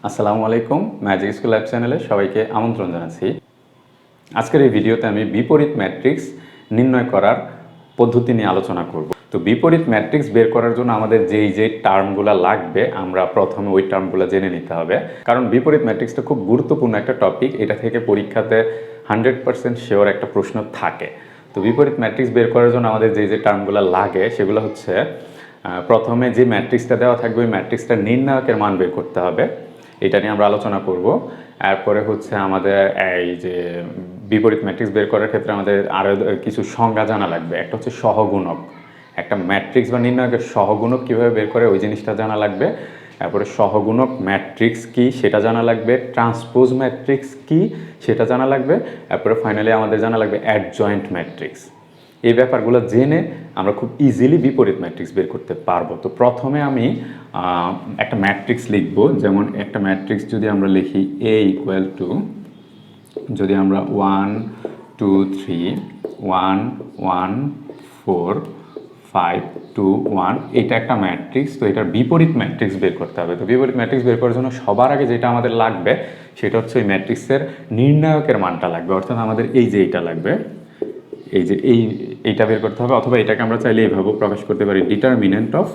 আসসালামু আলাইকুম, magic school lab চ্যানেলে সবাইকে আমন্ত্রণ জানাচ্ছি। আজকের এই ভিডিওতে আমি বিপরীত ম্যাট্রিক্স নির্ণয় করার পদ্ধতি নিয়ে আলোচনা করব। তো বিপরীত ম্যাট্রিক্স বের করার জন্য আমাদের যে টার্মগুলো লাগবে আমরা প্রথমে ওই টার্মগুলো জেনে নিতে হবে, কারণ বিপরীত ম্যাট্রিক্সটা খুব গুরুত্বপূর্ণ একটা টপিক। এটা থেকে পরীক্ষাতে 100% শিওর একটা প্রশ্ন থাকে। তো বিপরীত ম্যাট্রিক্স বের করার জন্য আমাদের যে টার্মগুলো লাগে সেগুলো হচ্ছে, প্রথমে যে ম্যাট্রিক্সটা দেওয়া থাকবে ওই ম্যাট্রিক্সটা নির্ণায়কের মান বের করতে হবে, এটা নিয়ে আমরা আলোচনা করব। এরপরে হচ্ছে আমাদের এই যে বিপরীত ম্যাট্রিক্স বের করার ক্ষেত্রে আমাদের আরও কিছু সংজ্ঞা জানা লাগবে। একটা হচ্ছে সহগুণক, একটা ম্যাট্রিক্স বা নির্ণায়কের সহগুণক কীভাবে বের করে ওই জিনিসটা জানা লাগবে। তারপরে সহগুণক ম্যাট্রিক্স কি সেটা জানা লাগবে, ট্রান্সপোজ ম্যাট্রিক্স কি সেটা জানা লাগবে, তারপরে ফাইনালি আমাদের জানা লাগবে অ্যাডজয়েন্ট ম্যাট্রিক্স। এই ব্যাপারগুলো জেনে আমরা খুব ইজিলি বিপরীত ম্যাট্রিক্স বের করতে পারবো। তো প্রথমে আমি একটা ম্যাট্রিক্স লিখব। যেমন একটা ম্যাট্রিক্স যদি আমরা লিখি এ ইকুয়াল টু, যদি আমরা 1 2 3 1 1 4 5 2 1, এটা একটা ম্যাট্রিক্স। তো এটার বিপরীত ম্যাট্রিক্স বের করতে হবে। তো বিপরীত ম্যাট্রিক্স বের করার জন্য সবার আগে যেটা আমাদের লাগবে সেটা হচ্ছে ওই ম্যাট্রিক্সের নির্ণায়কের মানটা লাগবে, অর্থাৎ আমাদের এই যে এইটা লাগবে, এই যে এইটা বের করতে হবে। অথবা এটাকে আমরা চাইলে এইভাবেও প্রকাশ করতে পারি, determinant of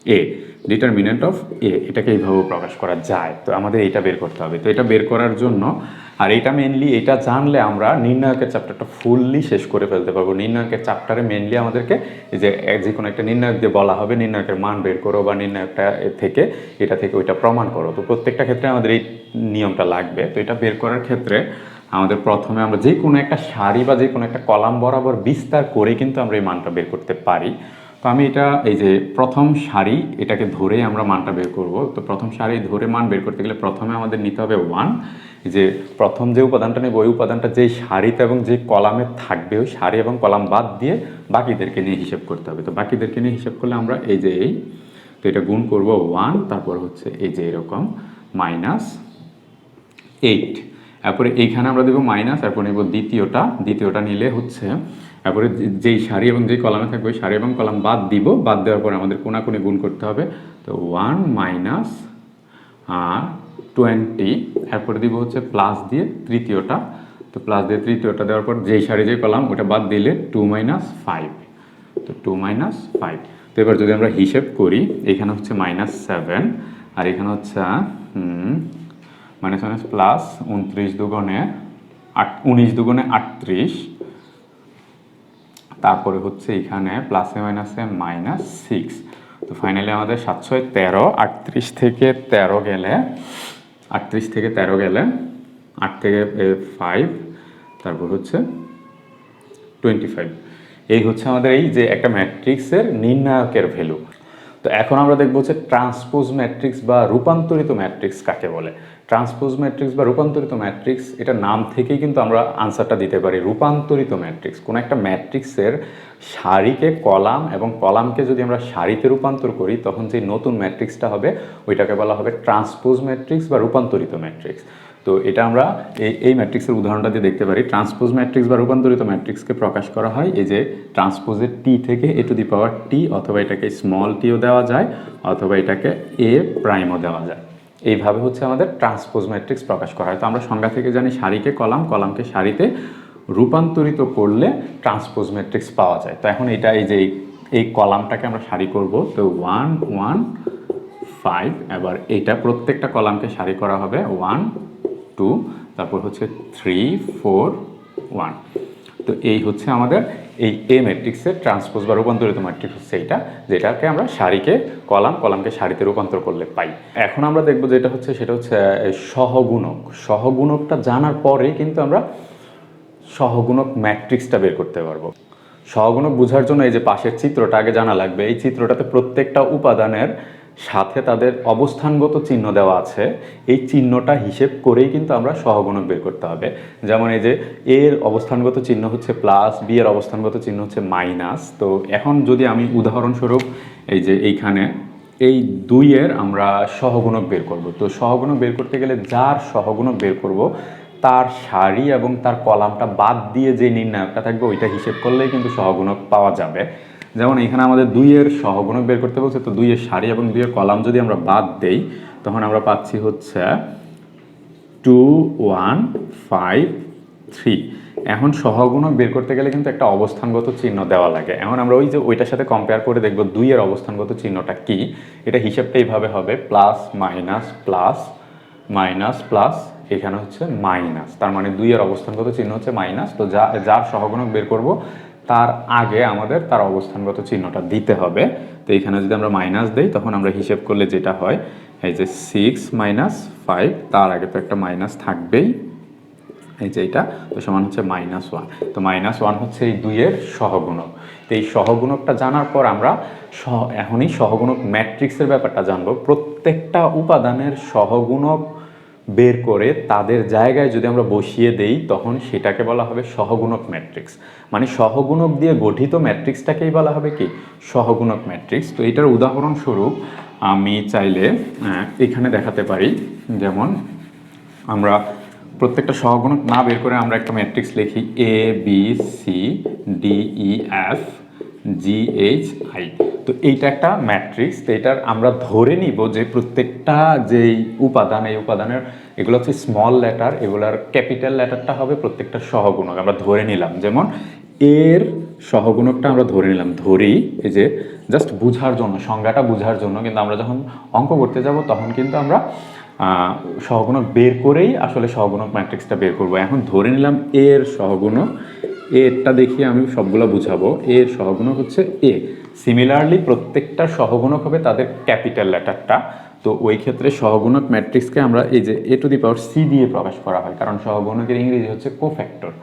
A, determinant of A, এটাকে এইভাবেও প্রকাশ করা যায়। তো আমাদের এইটা বের করতে হবে। তো এটা বের করার জন্য, আর এটা মেনলি এটা জানলে আমরা নির্ণায়কের চ্যাপ্টারটা ফুললি শেষ করে ফেলতে পারবো। নির্ণায়কের চ্যাপ্টারে মেনলি আমাদেরকে যে কোনো একটা নির্ণায়ক দিয়ে বলা হবে নির্ণায়কের মান বের করো বা নির্ণায়কটা থেকে এটা থেকে ওইটা প্রমাণ করো। তো প্রত্যেকটা ক্ষেত্রে আমাদের এই নিয়মটা লাগবে। তো এটা বের করার ক্ষেত্রে আমাদের প্রথমে আমরা যে কোনো একটা সারি বা যে কোনো একটা কলাম বরাবর বিস্তার করে কিন্তু আমরা এই মানটা বের করতে পারি। তো আমি এটা এই যে প্রথম সারি এটাকে ধরেই আমরা মানটা বের করব। তো প্রথম সারি ধরে মান বের করতে গেলে প্রথমে আমাদের নিতে হবে 1, যে প্রথম যে উপাদানটা নেব ওই উপাদানটা যেই সারিতে এবং যে কলামে থাকবে ওই সারি এবং কলাম বাদ দিয়ে বাকিদেরকে নিয়ে হিসেব করতে হবে। তো বাকিদেরকে নিয়ে হিসেব করলে আমরা এই যে এই, তো এটা গুণ করব 1, তারপর হচ্ছে এই যে এরকম -8। তারপরে এইখানে আমরা দেবো মাইনাস, তারপর নেব দ্বিতীয়টা নিলে হচ্ছে, তারপরে যেই সারি এবং যেই কলামে থাকবে ওই সারি এবং কলাম বাদ দিব, বাদ দেওয়ার পরে আমাদের কোনাকুনি গুণ করতে হবে। তো 1 মাইনাস 20, এরপরে দিব হচ্ছে প্লাস দিয়ে তৃতীয়টা। তো প্লাস দিয়ে তৃতীয়টা দেওয়ার পর যেই সারি যেই কলাম ওটা বাদ দিলে 2 - 5, তো 2 - 5। তো এবার যদি আমরা হিসেব করি, এখানে হচ্ছে -7 আর এখানে হচ্ছে মাইনাস প্লাস 19 দুগুণে 38, তারপরে হচ্ছে এখানে প্লাসে মাইনাসে -6। তো ফাইনালি আমাদের 7 6 13, 38 থেকে 13 গেলে 8 থেকে 5, তারপর হচ্ছে 25। এই হচ্ছে আমাদের এই যে একটা ম্যাট্রিক্সের নির্ণায়কের ভ্যালু। তো এখন আমরা দেখব হচ্ছে ট্রান্সপোজ ম্যাট্রিক্স বা রূপান্তরিত ম্যাট্রিক্স কাকে বলে। ট্রান্সপোজ ম্যাট্রিক্স বা রূপান্তরিত ম্যাট্রিক্স, এটা নাম থেকেই কিন্তু আমরা আনসারটা দিতে পারি। রূপান্তরিত ম্যাট্রিক্স কোনো একটা ম্যাট্রিক্সের সারিকে কলাম এবং কলামকে যদি আমরা সারিতে রূপান্তর করি তখন যে নতুন ম্যাট্রিক্সটা হবে ওইটাকে বলা হবে ট্রান্সপোজ ম্যাট্রিক্স বা রূপান্তরিত ম্যাট্রিক্স। তো এটা আমরা এই ম্যাট্রিক্সের উদাহরণটা দিয়ে দেখতে পারি। ট্রান্সপোজ ম্যাট্রিক্স বা রূপান্তরিত ম্যাট্রিক্সকে প্রকাশ করা হয় এই যে ট্রান্সপোজের টি থেকে a⁴ অথবা এটাকে স্মল টিও দেওয়া যায় অথবা এটাকে a প্রাইমও দেওয়া যায়। এইভাবে হচ্ছে আমাদের ট্রান্সপোজ ম্যাট্রিক্স প্রকাশ করা হয়। তো আমরা সংজ্ঞা থেকে জানি সারিকে কলাম, কলামকে সারিতে রূপান্তরিত করলে ট্রান্সপোজ ম্যাট্রিক্স পাওয়া যায়। তো এখন এটা এই যে এই কলামটাকে আমরা সারি করব, তো 1 1 5, এবার এইটা প্রত্যেকটা কলামকে সারি করা হবে 1 2, তারপর হচ্ছে 3 4 1। তো এই হচ্ছে আমাদের এই এ ম্যাট্রিক্সের ট্রান্সপোজ বা রূপান্তরিত ম্যাট্রিক্স হচ্ছে এইটা, যেটাকে আমরা সারিকে কলাম, কলামকে সারিতে রূপান্তর করলে পাই। এখন আমরা দেখব যেটা হচ্ছে সেটা হচ্ছে সহগুণক। সহগুণকটা জানার পরেই কিন্তু আমরা সহগুণক ম্যাট্রিক্সটা বের করতে পারবো। সহগুণক বোঝার জন্য এই যে পাশের চিত্রটা আগে জানা লাগবে। এই চিত্রটাতে প্রত্যেকটা উপাদানের সাথে তাদের অবস্থানগত চিহ্ন দেওয়া আছে। এই চিহ্নটা হিসেব করেই কিন্তু আমরা সহগুণক বের করতে হবে। যেমন এই যে এর অবস্থানগত চিহ্ন হচ্ছে প্লাস, বি এর অবস্থানগত চিহ্ন হচ্ছে মাইনাস। তো এখন যদি আমি উদাহরণস্বরূপ এই যে এইখানে এই 2 এর আমরা সহগুণক বের করব। তো সহগুণক বের করতে গেলে যার সহগুণক বের করব তার সারি এবং তার কলামটা বাদ দিয়ে যে নির্ণায়কটা থাকবে ওইটা হিসেব করলেই কিন্তু সহগুণক পাওয়া যাবে। যেমন এখানে আমাদের 2 এর সহগুণক বের করতে বলছে, তো 2 এর সারি এবং 2 এর কলাম যদি আমরা বাদ দেই তখন আমরা পাচ্ছি হচ্ছে 2153। এখন সহগুণক বের করতে গেলে কিন্তু একটা অবস্থানগত চিহ্ন দেওয়া লাগে। এখন আমরা ওই যে ওইটার সাথে কম্পেয়ার করে দেখব 2 এর অবস্থানগত চিহ্নটা কি। এটা হিসাবটা এইভাবে হবে plus minus plus minus plus, এখানে হচ্ছে মাইনাস, তার মানে 2 এর অবস্থানগত চিহ্ন হচ্ছে মাইনাস। তো যার সহগুণক বের করব তার আগে আমাদের তার অবস্থানগত চিহ্নটা দিতে হবে। তো এখানে যদি আমরা মাইনাস দেই তখন আমরা হিসেব করলে যেটা হয় এই যে 6 মাইনাস 5, তার আগে তো একটা মাইনাস থাকবেই, এই যে এটা, তো সমান হচ্ছে -1। তো -1 হচ্ছে এই 2 এর সহগুণক। তো এই সহগুণকটা জানার পর আমরা এখনই সহগুণক ম্যাট্রিক্সের ব্যাপারটা জানবো। প্রত্যেকটা উপাদানের সহগুণক বের করে তাদের জায়গায় যদি আমরা বসিয়ে দেই তখন সেটাকে বলা হবে সহগুণক ম্যাট্রিক্স। মানে সহগুণক দিয়ে গঠিত ম্যাট্রিক্সটাকেই বলা হবে কি সহগুণক ম্যাট্রিক্স। তো এটার উদাহরণস্বরূপ আমি চাইলে এখানে দেখাতে পারি। যেমন আমরা প্রত্যেকটা সহগুণক না বের করে আমরা একটা ম্যাট্রিক্স লিখি ABCDEF GHI। তো এইটা একটা ম্যাট্রিক্স। তো এটার আমরা ধরে নিব যে প্রত্যেকটা যেই উপাদান, এই উপাদানের এগুলো হচ্ছে স্মল লেটার, এগুলার ক্যাপিটাল লেটারটা হবে প্রত্যেকটা সহগুণক আমরা ধরে নিলাম। যেমন এর সহগুণকটা আমরা ধরে নিলাম, ধরি এই যে জাস্ট বুঝার জন্য, সংজ্ঞাটা বুঝার জন্য। কিন্তু আমরা যখন অঙ্ক করতে যাব তখন কিন্তু আমরা সহগুণক বের করেই আসলে সহগুণক ম্যাট্রিক্সটা বের করব। এখন ধরে নিলাম এর সহগুণক, এরটা দেখিয়ে আমি সবগুলো বুঝাবো। এর সহগুণক হচ্ছে এ। সিমিলারলি প্রত্যেকটা সহগুণক হবে তাদের ক্যাপিটাল লেটারটা। তো ওই ক্ষেত্রে সহগুণক ম্যাট্রিক্সকে আমরা এই যে A⁻C দিয়ে প্রকাশ করা হয়, কারণ সহগুণকের ইংরেজি হচ্ছে কোফ্যাক্টর।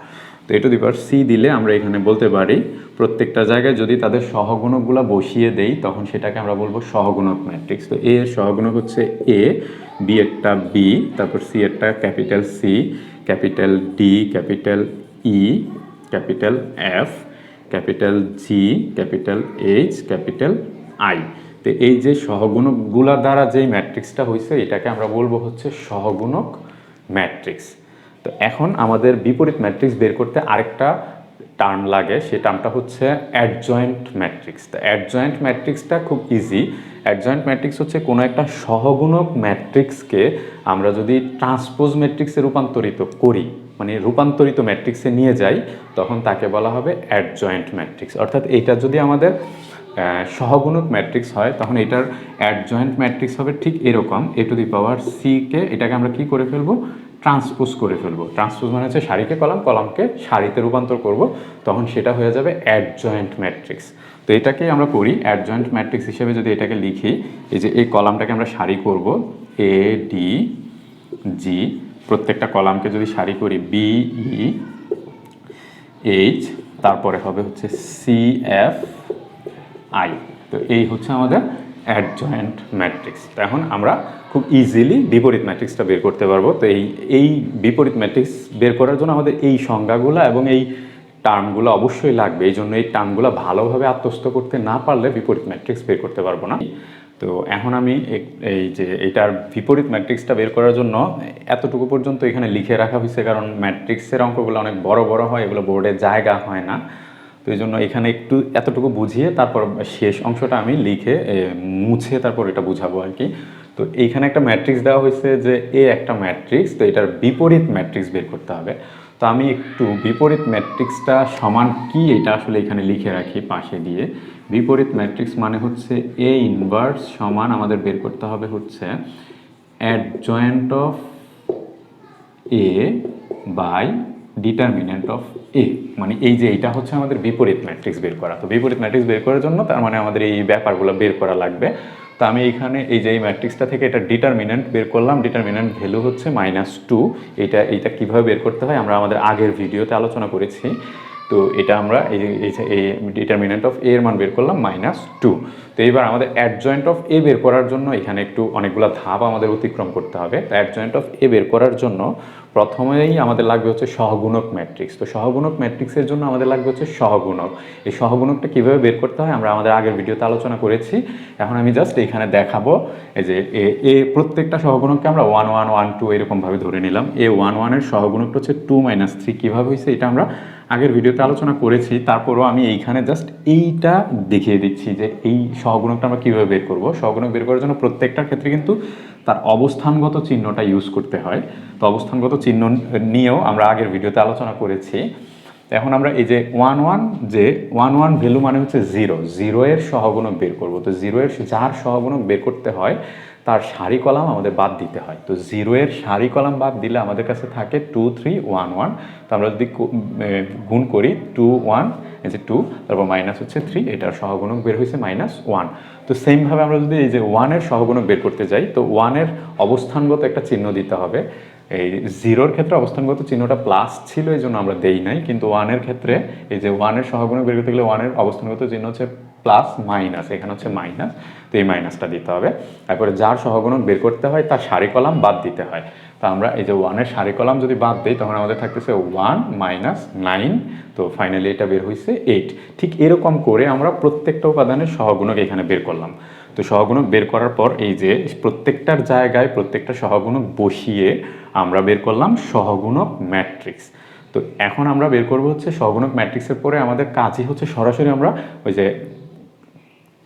তো A⁻C দিলে আমরা এখানে বলতে পারি প্রত্যেকটা জায়গায় যদি তাদের সহগুণকগুলো বসিয়ে দেই তখন সেটাকে আমরা বলবো সহগুণক ম্যাট্রিক্স। তো এর সহগুণক হচ্ছে এ, বি এরটা বি, তারপর সি এরটা capital C, capital D, capital E, capital F, capital G, capital H, capital I. তো এই যে সহগুণকগুলা দ্বারা যেই ম্যাট্রিক্সটা হয়েছে এটাকে আমরা বলবো হচ্ছে সহগুণক ম্যাট্রিক্স। তো এখন আমাদের বিপরীত ম্যাট্রিক্স বের করতে আরেকটা টার্ম লাগে, সেই টার্মটা হচ্ছে অ্যাডজয়েন্ট ম্যাট্রিক্স। তো অ্যাডজয়েন্ট ম্যাট্রিক্সটা খুব ইজি। অ্যাডজয়েন্ট ম্যাট্রিক্স হচ্ছে কোনো একটা সহগুণক ম্যাট্রিক্সকে আমরা যদি ট্রান্সপোজ ম্যাট্রিক্সে রূপান্তরিত করি, মানে রূপান্তরিত ম্যাট্রিক্সে নিয়ে যাই, তখন তাকে বলা হবে অ্যাডজয়েন্ট ম্যাট্রিক্স। অর্থাৎ এইটা যদি আমাদের সহগুণক ম্যাট্রিক্স হয় তখন এটার অ্যাডজয়েন্ট ম্যাট্রিক্স হবে ঠিক এরকম। A⁻C কে এটাকে আমরা কি করে ফেলবো, ট্রান্সপোজ করে ফেলবো। ট্রান্সপোজ মানে হচ্ছে সারিকে কলাম, কলামকে সারিতে রূপান্তর করব, তখন সেটা হয়ে যাবে অ্যাডজয়েন্ট ম্যাট্রিক্স। তো এটাকেই আমরা করি অ্যাডজয়েন্ট ম্যাট্রিক্স হিসেবে। যদি এটাকে লিখি, এই যে এই কলামটাকে আমরা সারি করব ADG, প্রত্যেকটা কলামকে যদি সারি করি BEH, তারপরে হবে হচ্ছে CFI। তো এই হচ্ছে আমাদের অ্যাডজয়েন্ট ম্যাট্রিক্স। তো এখন আমরা খুব ইজিলি বিপরীত ম্যাট্রিক্সটা বের করতে পারবো। তো এই বিপরীত ম্যাট্রিক্স বের করার জন্য আমাদের এই সংজ্ঞাগুলো এবং এই টার্মগুলো অবশ্যই লাগবে। এই জন্য এই টার্মগুলো ভালোভাবে আত্মস্থ করতে না পারলে বিপরীত ম্যাট্রিক্স বের করতে পারবো না। তো এখন আমি এই যে এইটার বিপরীত ম্যাট্রিক্সটা বের করার জন্য এতটুকু পর্যন্ত এখানে লিখে রাখা হয়েছে, কারণ ম্যাট্রিক্সের অঙ্কগুলো অনেক বড় বড় হয়, এগুলো বোর্ডে জায়গা হয় না। তো এই জন্য এখানে একটু এতটুকু বুঝিয়ে তারপর শেষ অংশটা আমি লিখে মুছে তারপর এটা বুঝাবো আর কি। তো এইখানে একটা ম্যাট্রিক্স দেওয়া হয়েছে যে এ একটা ম্যাট্রিক্স, তো এটার বিপরীত ম্যাট্রিক্স বের করতে হবে। তো আমি একটু বিপরীত ম্যাট্রিক্সটা সমান কি এটা আসলে এখানে লিখে রাখি পাশে দিয়ে। বিপরীত ম্যাট্রিক্স মানে হচ্ছে এ ইনভার্স সমান আমাদের বের করতে হবে হচ্ছে adjoint of A by determinant of A. মানে এই যে এইটা হচ্ছে আমাদের বিপরীত ম্যাট্রিক্স বের করা। তো বিপরীত ম্যাট্রিক্স বের করার জন্য তার মানে আমাদের এই ব্যাপারগুলো বের করা লাগবে। তো আমি এইখানে এই যে এই ম্যাট্রিক্সটা থেকে এটা ডিটারমিনেন্ট বের করলাম। ডিটারমিনেন্ট ভ্যালু হচ্ছে -2। এইটা কীভাবে বের করতে হয় আমরা আমাদের আগের ভিডিওতে আলোচনা করেছি। তো এটা আমরা এই ডিটারমিনেন্ট অফ এ এর মান বের করলাম -2। তো এইবার আমাদের অ্যাডজয়েন্ট অফ এ বের করার জন্য এখানে একটু অনেকগুলো ধাপ আমাদের অতিক্রম করতে হবে। তো অ্যাডজয়েন্ট অফ এ বের করার জন্য প্রথমেই আমাদের লাগবে হচ্ছে সহগুণক ম্যাট্রিক্স। তো সহগুণক ম্যাট্রিক্সের জন্য আমাদের লাগবে হচ্ছে সহগুণক। এই সহগুণকটা কীভাবে বের করতে হয় আমরা আমাদের আগের ভিডিওতে আলোচনা করেছি। এখন আমি জাস্ট এখানে দেখাবো এই যে এ প্রত্যেকটা সহগুণককে আমরা 1 1 1 2 এরকমভাবে ধরে নিলাম। A11 এর সহগুণকটা হচ্ছে 2 - 3। কীভাবে হয়েছে এটা আমরা আগের ভিডিওতে আলোচনা করেছি, তারপরও আমি এইখানে জাস্ট এইটা দেখিয়ে দিচ্ছি যে এই সহগুণকটা আমরা কীভাবে বের করব। সহগুণক বের করার জন্য প্রত্যেকটার ক্ষেত্রে কিন্তু তার অবস্থানগত চিহ্নটা ইউজ করতে হয়। তো অবস্থানগত চিহ্ন নিয়েও আমরা আগের ভিডিওতে আলোচনা করেছি। এখন আমরা এই যে 1 যে 1 ভ্যালু মানে হচ্ছে 0 এর সহগুণক বের করব। তো 0 এর যার সহগুণক বের করতে হয় তার সারি কলাম আমাদের বাদ দিতে হয়। তো 0 এর সারি কলাম বাদ দিলে আমাদের কাছে থাকে 2 3 1 1। তো আমরা যদি গুণ করি 2 1 এই যে 2, তারপর মাইনাস হচ্ছে 3, এটার সহগুণক বের হয়েছে -1। তো সেমভাবে আমরা যদি এই যে 1 এর সহগুণক বের করতে যাই, তো 1 এর অবস্থানগত একটা চিহ্ন দিতে হবে। এই 0-র ক্ষেত্রে অবস্থানগত চিহ্নটা প্লাস ছিল, এই জন্য আমরা দেই নাই, কিন্তু 1 এর ক্ষেত্রে এই যে 1 এর সহগুণক বের করতে গেলে 1 এর অবস্থানগত চিহ্ন হচ্ছে প্লাস মাইনাস, এখানে হচ্ছে মাইনাস, তো এই মাইনাসটা দিতে হবে। তারপরে যার সহগুণক বের করতে হয় তার সারি কলাম বাদ দিতে হয়। তো আমরা এই যে 1 এর সারি কলাম যদি বাদ দিই তখন আমাদের থাকতেছে 1 -9, তো ফাইনালি এটা বের হয়েছে 8। ঠিক এরকম করে আমরা প্রত্যেকটা উপাদানের সহগুণক এখানে বের করলাম। তো সহগুণক বের করার পর এই যে প্রত্যেকটার জায়গায় প্রত্যেকটা সহগুণক বসিয়ে আমরা বের করলাম সহগুণক ম্যাট্রিক্স। তো এখন আমরা বের করব হচ্ছে সহগুণক ম্যাট্রিক্সের পরে আমাদের কাজই হচ্ছে সরাসরি আমরা ওই যে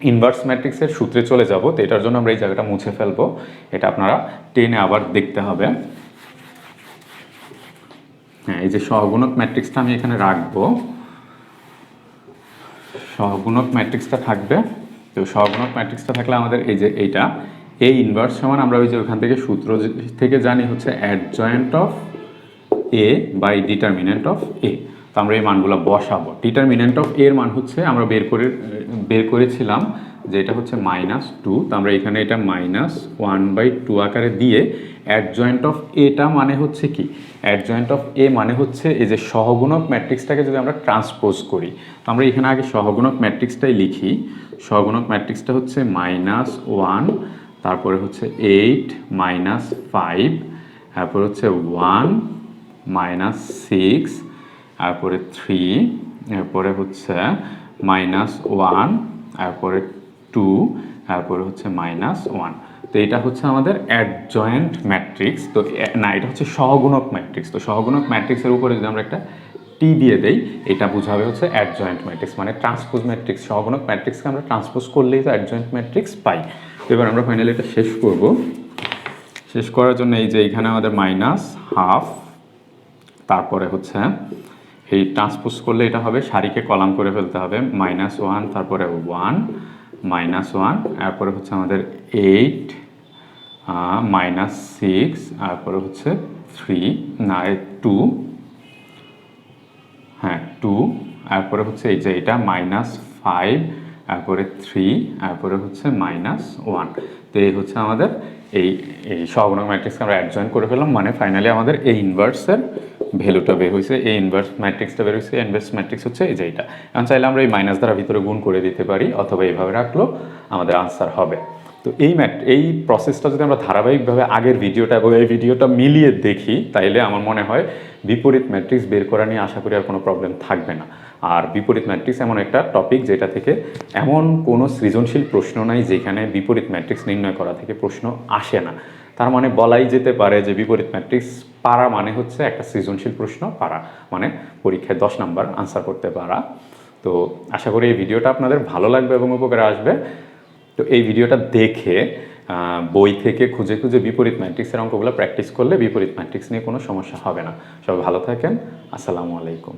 ইনভার্স ম্যাট্রিক্সের সূত্রে চলে যাব। তো এটার জন্য আমরা এই জায়গাটা মুছে ফেলবো, এটা আপনারা টেনে আবার দেখতে হবে। হ্যাঁ, এই যে সহগুণক ম্যাট্রিক্সটা আমি এখানে রাখবো, সহগুণক ম্যাট্রিক্সটা থাকবে। তো সহগুণক ম্যাট্রিক্সটা থাকলে আমাদের এই যে এইটা এ ইনভার্স সমান আমরা ওই যে ওখান থেকে সূত্র থেকে জানি হচ্ছে adjoint of A by determinant of A. তো আমরা এই মানগুলো বসাবো। ডিটারমিনেন্ট অফ এর মান হচ্ছে আমরা বের করেছিলাম যে এটা হচ্ছে -2। তো আমরা এখানে এটা -1/2 আকারে দিয়ে অ্যাডজয়েন্ট অফ এটা মানে হচ্ছে কি, অ্যাডজয়েন্ট অফ এ মানে হচ্ছে এই যে সহগুণক ম্যাট্রিক্সটাকে যদি আমরা ট্রান্সপোজ করি, তো আমরা এখানে আগে সহগুণক ম্যাট্রিক্সটাই লিখি। সহগুণক ম্যাট্রিক্সটা হচ্ছে -1, তারপরে হচ্ছে 8 -5, তারপরে হচ্ছে 1 -6, তারপরে 3, এরপরে হচ্ছে -1, তারপরে 2, তারপরে হচ্ছে -1। তো এটা হচ্ছে আমাদের অ্যাডজয়েন্ট ম্যাট্রিক্স। তো না, এটা হচ্ছে সহগুণক ম্যাট্রিক্স। তো সহগুণক ম্যাট্রিক্সের উপরে যদি আমরা একটা টি দিয়ে দেই, এটা বোঝাবে হচ্ছে অ্যাডজয়েন্ট ম্যাট্রিক্স, মানে ট্রান্সপোজ ম্যাট্রিক্স। সহগুণক ম্যাট্রিক্সকে আমরা ট্রান্সপোজ করলেই তো অ্যাডজয়েন্ট ম্যাট্রিক্স পাই। তো এবার আমরা ফাইনালি এটা শেষ করব। শেষ করার জন্য এই যে এইখানে আমাদের -1/2, তারপরে হচ্ছে এই ট্রান্সপোজ করলে এটা হবে সারিকে কলাম করে ফেলতে হবে, -1, তারপরে 1 -1, তারপরে হচ্ছে আমাদের 8 -6, তারপরে হচ্ছে 3 না 2, হ্যাঁ 2, তারপরে হচ্ছে এই যে এটা -5, তারপরে 3, তারপরে হচ্ছে -1। তো এই হচ্ছে আমাদের এই সহগুণক ম্যাট্রিক্সকে আমরা অ্যাডজয়েন্ট করে ফেললাম, মানে ফাইনালি আমাদের এই ইনভার্সের ভ্যালুটা বের হয়েছে, এই ইনভার্স ম্যাট্রিক্সটা বের হয়েছে। ইনভার্স ম্যাট্রিক্স হচ্ছে এই যে এটা। এখন চাইলে আমরা এই মাইনাস দ্বারা ভিতরে গুণ করে দিতে পারি, অথবা এইভাবে রাখলেও আমাদের আনসার হবে। তো এই প্রসেসটা যদি আমরা ধারাবাহিকভাবে আগের ভিডিওটা এবং এই ভিডিওটা মিলিয়ে দেখি, তাইলে আমার মনে হয় বিপরীত ম্যাট্রিক্স বের করা নিয়ে আশা করি আর কোনো প্রবলেম থাকবে না। আর বিপরীত ম্যাট্রিক্স এমন একটা টপিক যেটা থেকে এমন কোনো সৃজনশীল প্রশ্ন নাই যেখানে বিপরীত ম্যাট্রিক্স নির্ণয় করা থেকে প্রশ্ন আসে না। তার মানে বলাই যেতে পারে যে বিপরীত ম্যাট্রিক্স পারা মানে হচ্ছে একটা সৃজনশীল প্রশ্ন পারা, মানে পরীক্ষায় 10 নাম্বার আনসার করতে পারা। তো আশা করি এই ভিডিওটা আপনাদের ভালো লাগবে এবং উপকারে আসবে। তো এই ভিডিওটা দেখে বই থেকে খুঁজে খুঁজে বিপরীত ম্যাট্রিক্সের অঙ্কগুলো প্র্যাকটিস করলে বিপরীত ম্যাট্রিক্স নিয়ে কোনো সমস্যা হবে না। সবাই ভালো থাকেন। আসসালামু আলাইকুম।